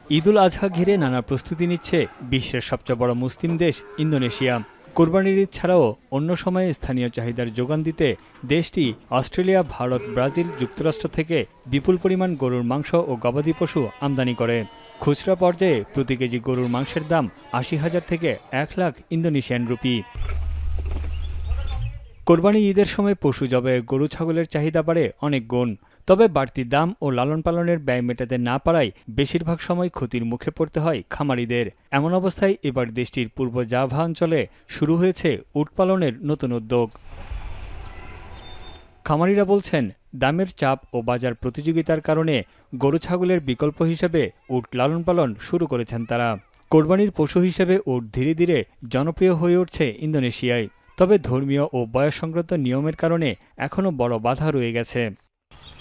ঈদুল আজহা ঘিরে নানা প্রস্তুতি নিচ্ছে বিশ্বের সবচেয়ে বড় মুসলিম দেশ ইন্দোনেশিয়া। কোরবানির ঈদ ছাড়াও অন্য সময়ে স্থানীয় চাহিদার যোগান দিতে দেশটি অস্ট্রেলিয়া, ভারত, ব্রাজিল, যুক্তরাষ্ট্র থেকে বিপুল পরিমাণ গরুর মাংস ও গবাদি পশু আমদানি করে। খুচরা পর্যায়ে প্রতি কেজি গরুর মাংসের দাম ৮০,০০০ থেকে ১,০০,০০০ ইন্দোনেশিয়ান রুপি। কোরবানি ঈদের সময় পশু জবাইয়ে গরু ছাগলের চাহিদা বাড়ে অনেক গুণ। তবে বাড়তি দাম ও লালন পালনের ব্যয় মেটাতে না পারায় বেশিরভাগ সময় ক্ষতির মুখে পড়তে হয় খামারিদের। এমন অবস্থায় এবার দেশটির পূর্ব জাভা অঞ্চলে শুরু হয়েছে উট পালনের নতুন উদ্যোগ। খামারিরা বলছেন, দামের চাপ ও বাজার প্রতিযোগিতার কারণে গরু ছাগলের বিকল্প হিসেবে উট লালন পালন শুরু করেছেন তারা। কোরবানির পশু হিসেবে উট ধীরে ধীরে জনপ্রিয় হয়ে উঠছে ইন্দোনেশিয়ায়। তবে ধর্মীয় ও বয়স সংক্রান্ত নিয়মের কারণে এখনও বড় বাধা রয়ে গেছে।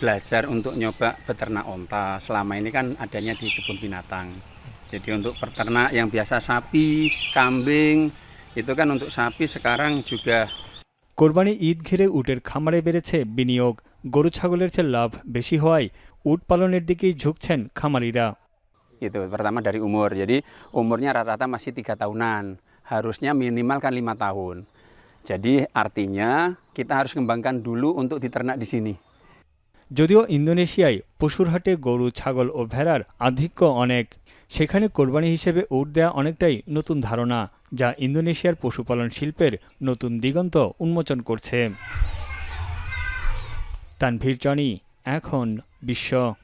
Belajar untuk nyoba beternak onta. Selama ini kan adanya di kebun binatang. Jadi untuk peternak yang biasa sapi, kambing, itu kan untuk sapi sekarang juga. কোরবানি ঈদ ঘিরে উটের খামারে বেড়েছে বিনিয়োগ। গরু ছাগলের চেয়ে লাভ বেশি হওয়ায় উট পালনের দিকেই ঝুঁকছেন খামারিরা। Itu pertama dari umur. Jadi umurnya rata-rata masih 3 tahunan. Harusnya minimal kan 5 tahun. Jadi artinya kita harus kembangkan dulu untuk diternak di sini. যদিও ইন্দোনেশিয়ায় পশুর হাটে গরু, ছাগল ও ভেড়ার আধিক্য অনেক, সেখানে কোরবানি হিসেবে উট দেয়া অনেকটাই নতুন ধারণা, যা ইন্দোনেশিয়ার পশুপালন শিল্পের নতুন দিগন্ত উন্মোচন করছে। তানভীর জনি, এখন বিশ্ব।